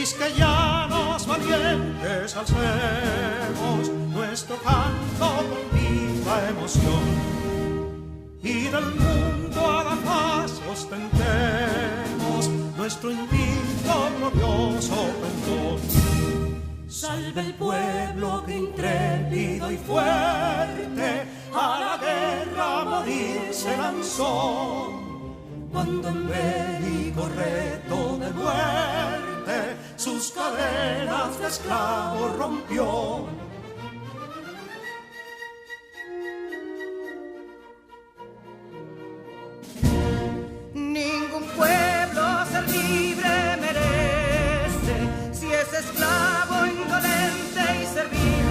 quisqueyanos valientes alcemos nuestro canto con viva emoción, y del mundo a la paz ostentemos nuestro invicto glorioso pendón. Salve el pueblo que intrépido y fuerte a la guerra a morir se lanzó, cuando en bélico reto de muerte sus cadenas de esclavos rompió. Ningún pueblo ser libre merece si es esclavo, indolente y servil.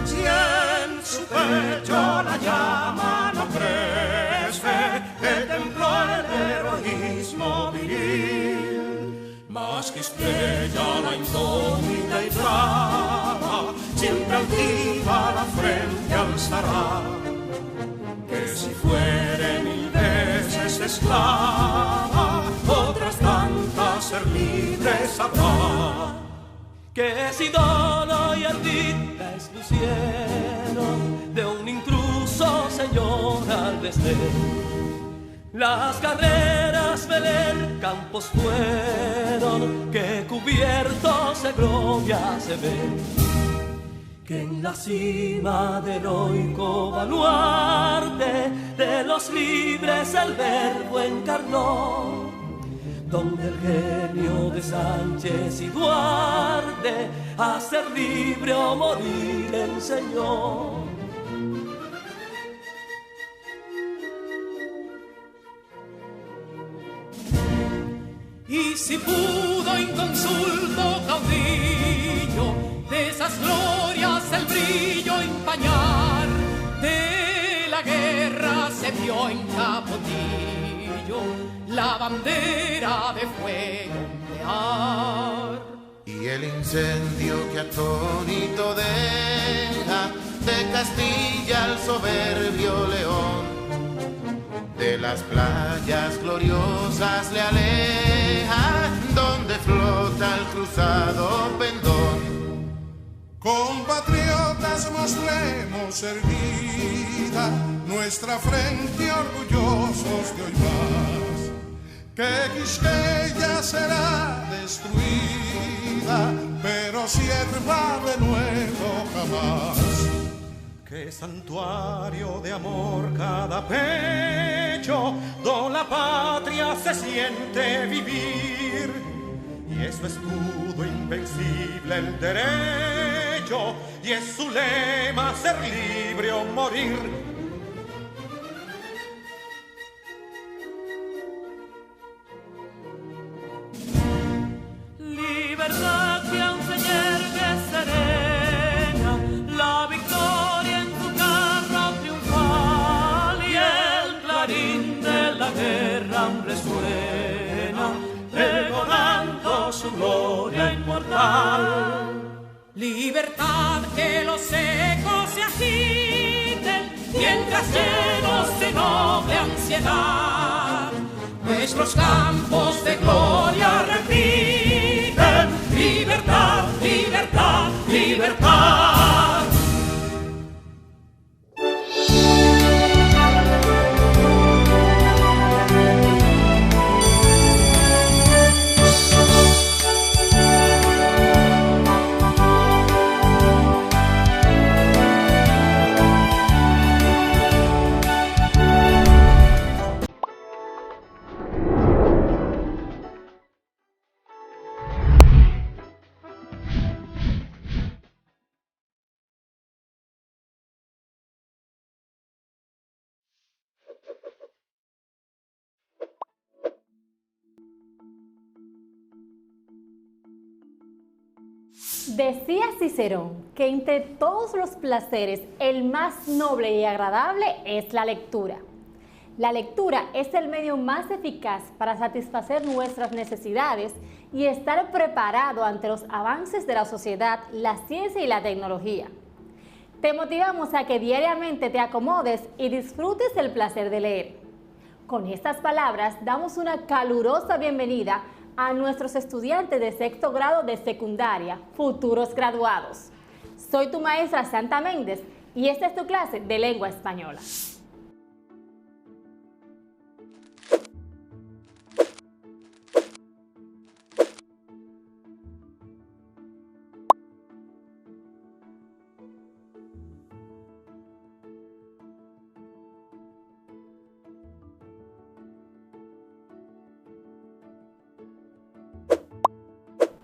Si en su pecho la llama no crece, que templó el heroísmo viril, más que estrella la indómita y brava, siempre altiva la frente alzará, que si fuere mil veces esclava, otras tantas ser libre sabrá. Que si Dolo y Ardita expusieron de un intruso señor al desdén, las carreras Belén campos fueron que cubiertos de gloria se ven, que en la cima del heroico baluarte de los libres el verbo encarnó, donde el genio de Sánchez y Duarte a ser libre o morir enseñó. Y si pudo inconsulto caudillo de esas glorias el brillo empañar, de la guerra se vio en Capotillo la bandera de fuego ondear. Y el incendio que atónito deja de Castilla al soberbio león, de las playas gloriosas le aleja, donde flota el cruzado pendón. Compatriotas, mostremos erguida nuestra frente orgullosos de hoy más, que Quisqueya será destruida, pero sierva de nuevo jamás. Que santuario de amor cada pecho, donde la patria se siente vivir, y es su escudo invencible el derecho, y es su lema ser libre o morir. Libertad que aún se yergue serena, la victoria en tu carro triunfal, y el clarín de la guerra aún resuena, pregonando su gloria inmortal. Libertad, que los ecos se agiten mientras llenos de noble ansiedad nuestros campos de gloria repiten. Libertad, libertad, libertad. Decía Cicerón que entre todos los placeres el más noble y agradable es la lectura. La lectura es el medio más eficaz para satisfacer nuestras necesidades y estar preparado ante los avances de la sociedad, la ciencia y la tecnología. Te motivamos a que diariamente te acomodes y disfrutes el placer de leer. Con estas palabras damos una calurosa bienvenida a nuestros estudiantes de sexto grado de secundaria, futuros graduados. Soy tu maestra Santa Méndez y esta es tu clase de lengua española.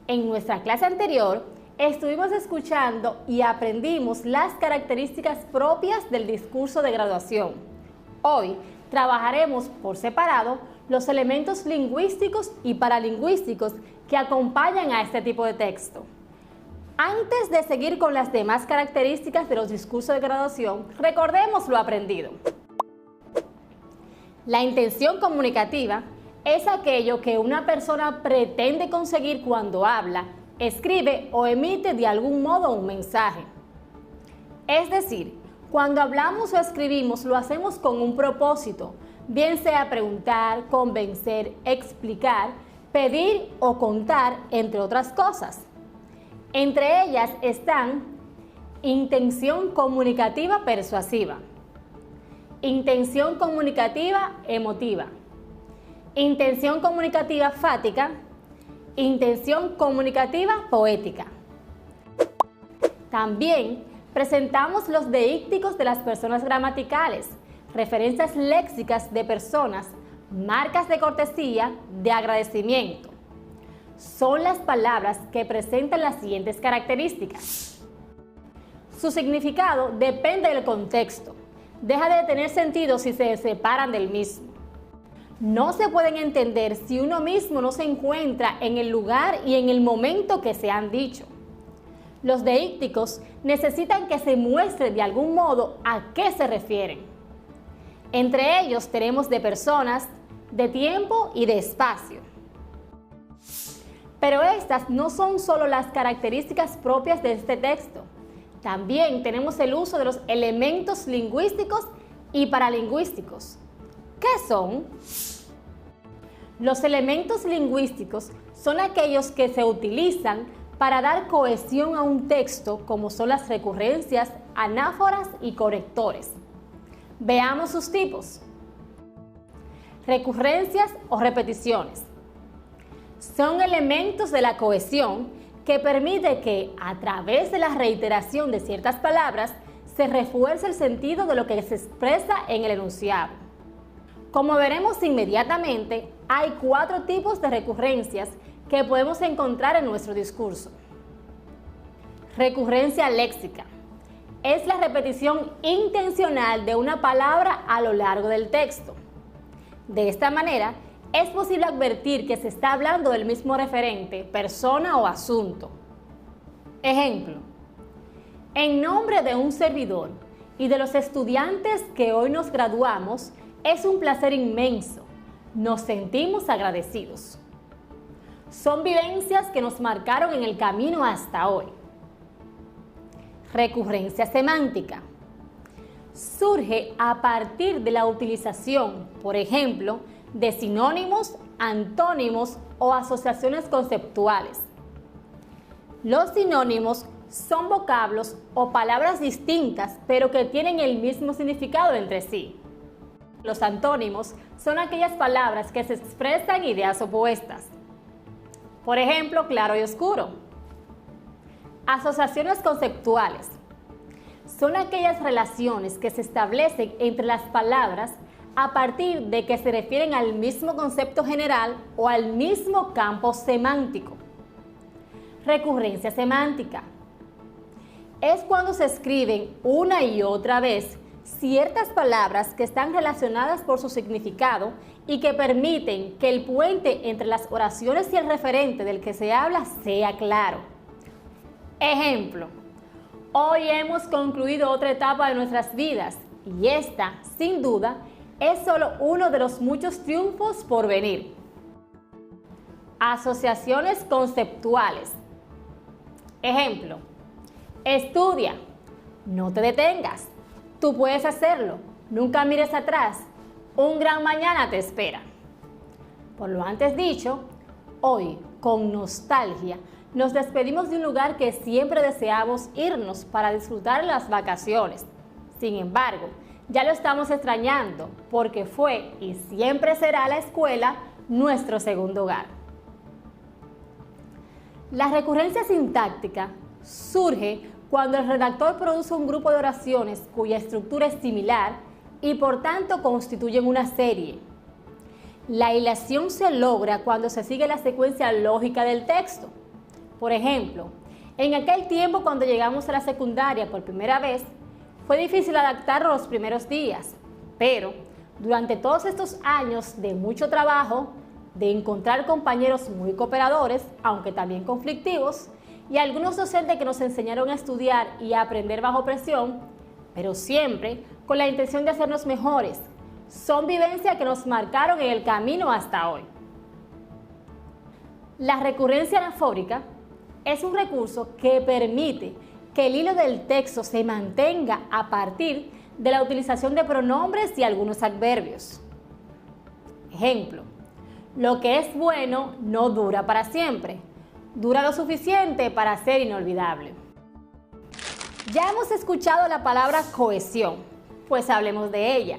En nuestra clase anterior, estuvimos escuchando y aprendimos las características propias del discurso de graduación. Hoy trabajaremos por separado los elementos lingüísticos y paralingüísticos que acompañan a este tipo de texto. Antes de seguir con las demás características de los discursos de graduación, recordemos lo aprendido. La intención comunicativa es aquello que una persona pretende conseguir cuando habla, escribe o emite de algún modo un mensaje. Es decir, cuando hablamos o escribimos lo hacemos con un propósito, bien sea preguntar, convencer, explicar, pedir o contar, entre otras cosas. Entre ellas están intención comunicativa persuasiva, intención comunicativa emotiva, intención comunicativa fática, intención comunicativa poética. También presentamos los deícticos de las personas gramaticales, referencias léxicas de personas, marcas de cortesía, de agradecimiento. Son las palabras que presentan las siguientes características. Su significado depende del contexto. Deja de tener sentido si se separan del mismo. No se pueden entender si uno mismo no se encuentra en el lugar y en el momento que se han dicho. Los deícticos necesitan que se muestre de algún modo a qué se refieren. Entre ellos tenemos de personas, de tiempo y de espacio. Pero estas no son solo las características propias de este texto. También tenemos el uso de los elementos lingüísticos y paralingüísticos. ¿Qué son? Los elementos lingüísticos son aquellos que se utilizan para dar cohesión a un texto, como son las recurrencias, anáforas y correctores. Veamos sus tipos. Recurrencias o repeticiones. Son elementos de la cohesión que permite que, a través de la reiteración de ciertas palabras, se refuerce el sentido de lo que se expresa en el enunciado. Como veremos inmediatamente, hay 4 tipos de recurrencias que podemos encontrar en nuestro discurso. Recurrencia léxica. Es la repetición intencional de una palabra a lo largo del texto. De esta manera, es posible advertir que se está hablando del mismo referente, persona o asunto. Ejemplo: en nombre de un servidor y de los estudiantes que hoy nos graduamos, es un placer inmenso. Nos sentimos agradecidos. Son vivencias que nos marcaron en el camino hasta hoy. Recurrencia semántica. Surge a partir de la utilización, por ejemplo, de sinónimos, antónimos o asociaciones conceptuales. Los sinónimos son vocablos o palabras distintas, pero que tienen el mismo significado entre sí. Los antónimos son aquellas palabras que se expresan ideas opuestas. Por ejemplo, claro y oscuro. Asociaciones conceptuales son aquellas relaciones que se establecen entre las palabras a partir de que se refieren al mismo concepto general o al mismo campo semántico. Recurrencia semántica es cuando se escriben una y otra vez ciertas palabras que están relacionadas por su significado y que permiten que el puente entre las oraciones y el referente del que se habla sea claro. Ejemplo: hoy hemos concluido otra etapa de nuestras vidas y esta, sin duda, es solo uno de los muchos triunfos por venir. Asociaciones conceptuales. Ejemplo: estudia, no te detengas. Tú puedes hacerlo, nunca mires atrás, un gran mañana te espera. Por lo antes dicho, Hoy, con nostalgia, nos despedimos de un lugar que siempre deseamos irnos para disfrutar las vacaciones. Sin embargo, ya lo estamos extrañando porque fue y siempre será la escuela nuestro segundo hogar. La recurrencia sintáctica surge cuando el redactor produce un grupo de oraciones cuya estructura es similar y por tanto constituyen una serie. La hilación se logra cuando se sigue la secuencia lógica del texto. Por ejemplo, en aquel tiempo cuando llegamos a la secundaria por primera vez, fue difícil adaptarlo los primeros días, pero durante todos estos años de mucho trabajo, de encontrar compañeros muy cooperadores, aunque también conflictivos, y algunos docentes que nos enseñaron a estudiar y a aprender bajo presión, pero siempre con la intención de hacernos mejores, son vivencias que nos marcaron en el camino hasta hoy. La recurrencia anafórica es un recurso que permite que el hilo del texto se mantenga a partir de la utilización de pronombres y algunos adverbios. Ejemplo, lo que es bueno no dura para siempre, dura lo suficiente para ser inolvidable. Ya hemos escuchado la palabra cohesión, pues hablemos de ella.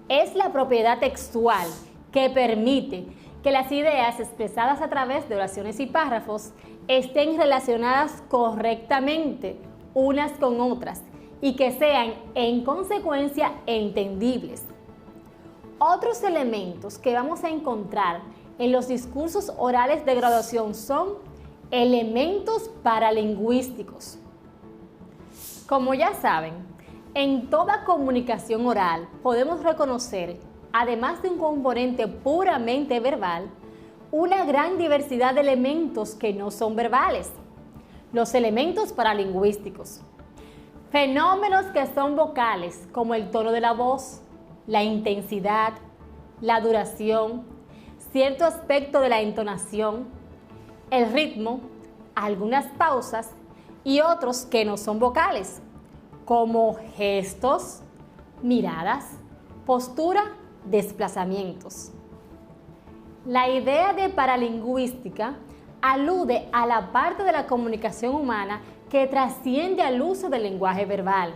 Es la propiedad textual que permite que las ideas expresadas a través de oraciones y párrafos estén relacionadas correctamente unas con otras y que sean en consecuencia entendibles. Otros elementos que vamos a encontrar en los discursos orales de graduación son elementos paralingüísticos. Como ya saben, en toda comunicación oral podemos reconocer, además de un componente puramente verbal, una gran diversidad de elementos que no son verbales, los elementos paralingüísticos. Fenómenos que son vocales, como el tono de la voz, la intensidad, la duración, cierto aspecto de la entonación, el ritmo, algunas pausas y otros que no son vocales, como gestos, miradas, postura, desplazamientos. La idea de paralingüística alude a la parte de la comunicación humana que trasciende al uso del lenguaje verbal.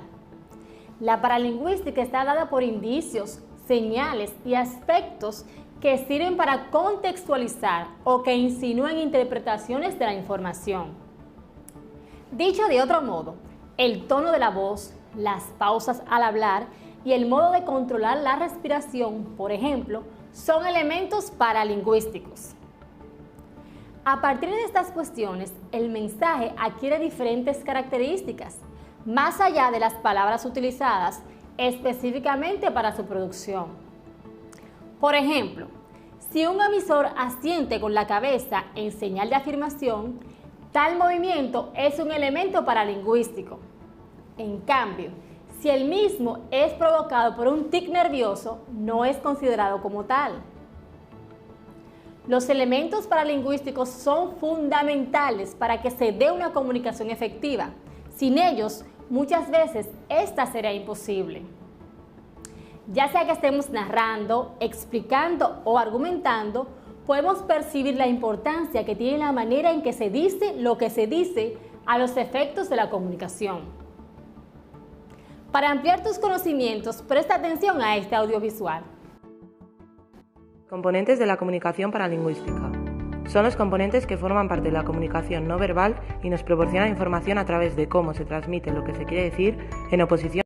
La paralingüística está dada por indicios, señales y aspectos que sirven para contextualizar o que insinúan interpretaciones de la información. Dicho de otro modo, el tono de la voz, las pausas al hablar y el modo de controlar la respiración, por ejemplo, son elementos paralingüísticos. A partir de estas cuestiones, el mensaje adquiere diferentes características, más allá de las palabras utilizadas específicamente para su producción. Por ejemplo, si un emisor asiente con la cabeza en señal de afirmación, tal movimiento es un elemento paralingüístico. En cambio, si el mismo es provocado por un tic nervioso, no es considerado como tal. Los elementos paralingüísticos son fundamentales para que se dé una comunicación efectiva. Sin ellos, muchas veces esta será imposible. Ya sea que estemos narrando, explicando o argumentando, podemos percibir la importancia que tiene la manera en que se dice lo que se dice a los efectos de la comunicación. Para ampliar tus conocimientos, presta atención a este audiovisual. Componentes de la comunicación paralingüística. Son los componentes que forman parte de la comunicación no verbal y nos proporcionan información a través de cómo se transmite lo que se quiere decir en oposición